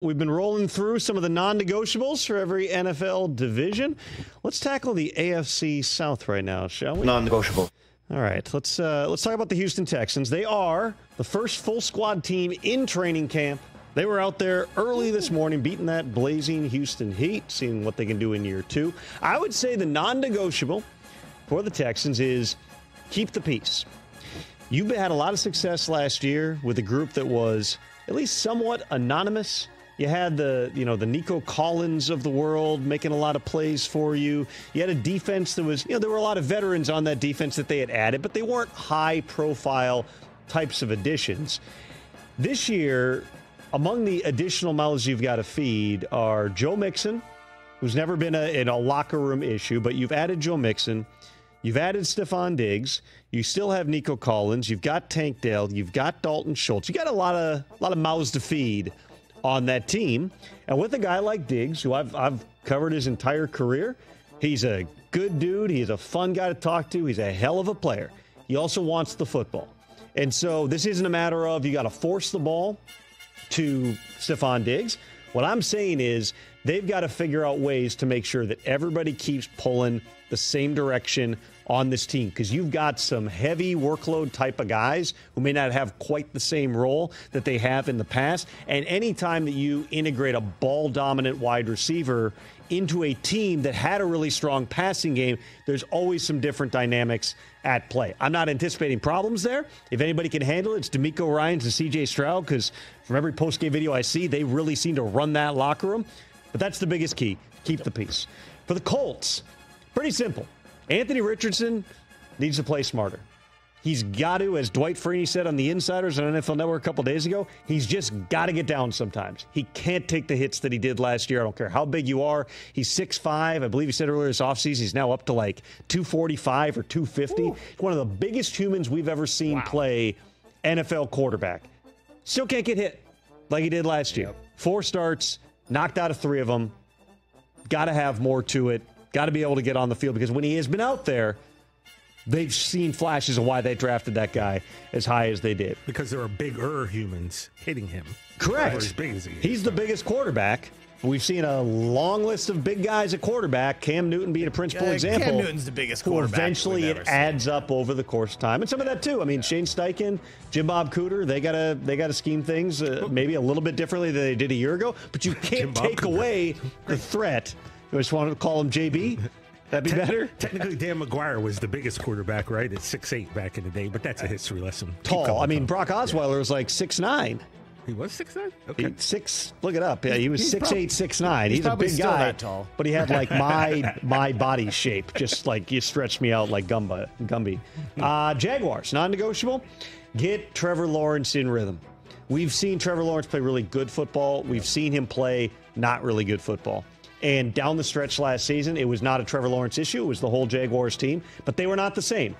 We've been rolling through some of the non-negotiables for every NFL division. Let's tackle the AFC South right now, shall we? Non-negotiable. All right, let's talk about the Houston Texans. They are the first full squad team in training camp. They were out there early this morning beating that blazing Houston Heat, seeing what they can do in year two. I would say the non-negotiable for the Texans is keep the peace. You've had a lot of success last year with a group that was at least somewhat anonymous. You had the Nico Collins of the world making a lot of plays for you. You had a defense that was, there were a lot of veterans on that defense that they had added, but they weren't high-profile types of additions. This year, among the additional mouths you've got to feed are Joe Mixon, who's never been in a locker room issue, but you've added Joe Mixon. You've added Stephon Diggs. You still have Nico Collins. You've got Tank Dell. You've got Dalton Schultz. You got a lot of mouths to feed on that team. And with a guy like Diggs, who I've covered his entire career, he's a good dude. He's a fun guy to talk to. He's a hell of a player. He also wants the football. And so this isn't a matter of you got to force the ball to Stephon Diggs. What I'm saying is they've got to figure out ways to make sure that everybody keeps pulling the same direction on this team, because you've got some heavy workload type of guys who may not have quite the same role that they have in the past. And anytime that you integrate a ball-dominant wide receiver into a team that had a really strong passing game, there's always some different dynamics at play. I'm not anticipating problems there. If anybody can handle it, it's DeMeco Ryans and C.J. Stroud, because from every post-game video I see, they really seem to run that locker room. But that's the biggest key. Keep the peace. For the Colts, pretty simple. Anthony Richardson needs to play smarter. He's got to, as Dwight Freeney said on the Insiders on NFL Network a couple days ago, he's just got to get down sometimes. He can't take the hits that he did last year. I don't care how big you are. He's 6'5". I believe he said earlier this offseason he's now up to like 245 or 250. Ooh. He's one of the biggest humans we've ever seen play NFL quarterback. Still can't get hit like he did last year. 4 starts, knocked out of 3 of them. Got to have more to it. Got to be able to get on the field, because when he has been out there, they've seen flashes of why they drafted that guy as high as they did. Because there are bigger humans hitting him. Correct. As big as he is. He's the biggest quarterback. We've seen a long list of big guys at quarterback, Cam Newton being a principal example. Cam Newton's the biggest quarterback. Eventually it adds up over the course of time. And some of that, too. I mean, Shane Steichen, Jim Bob Cooter, they gotta scheme things maybe a little bit differently than they did a year ago. But you can't take away the threat. I just wanted to call him JB. That'd be better. Technically, Dan McGuire was the biggest quarterback, right? At 6'8" back in the day, but that's a history lesson. Tall. I mean, Brock Osweiler was like 6'9". He was 6'9"? Okay. Look it up. Yeah, he was 6'8", 6'9". He's a big still guy, that tall. But he had like my body shape, just like you stretched me out like Gumby. Jaguars, non-negotiable. Get Trevor Lawrence in rhythm. We've seen Trevor Lawrence play really good football. We've seen him play not really good football. And down the stretch last season, it was not a Trevor Lawrence issue. It was the whole Jaguars team. But they were not the same.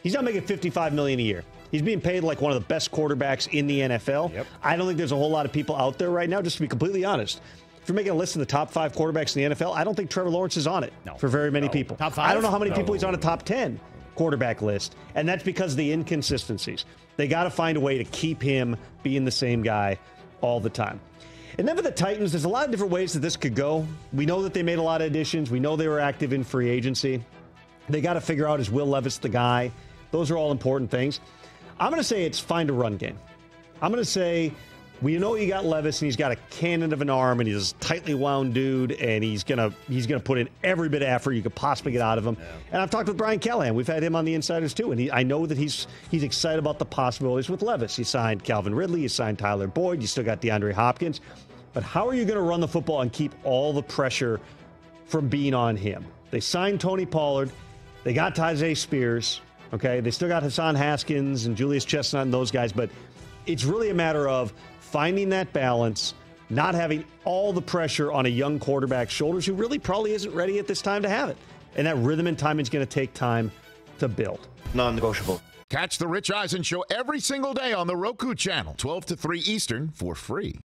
He's not making $55 million a year. He's being paid like one of the best quarterbacks in the NFL. Yep. I don't think there's a whole lot of people out there right now, just to be completely honest. If you're making a list of the top 5 quarterbacks in the NFL, I don't think Trevor Lawrence is on it for very many people. Top 5? I don't know how many people he's on a top 10 quarterback list. And that's because of the inconsistencies. They got to find a way to keep him being the same guy all the time. And then for the Titans, there's a lot of different ways that this could go. We know that they made a lot of additions. We know they were active in free agency. They got to figure out, is Will Levis the guy? Those are all important things. I'm going to say it's find a run game. I'm going to say, we know you got Levis, and he's got a cannon of an arm, and he's a tightly wound dude, and he's gonna put in every bit of effort you could possibly get out of him. Yeah. And I've talked with Brian Callahan. We've had him on the Insiders too, and I know that he's excited about the possibilities with Levis. He signed Calvin Ridley. He signed Tyler Boyd. You still got DeAndre Hopkins. But how are you going to run the football and keep all the pressure from being on him? They signed Tony Pollard. They got Tyjae Spears. Okay, they still got Hassan Haskins and Julius Chestnut and those guys. But it's really a matter of finding that balance, not having all the pressure on a young quarterback's shoulders who really probably isn't ready at this time to have it. And that rhythm and timing is going to take time to build. Non-negotiable. Catch the Rich Eisen Show every single day on the Roku channel, 12 to 3 Eastern, for free.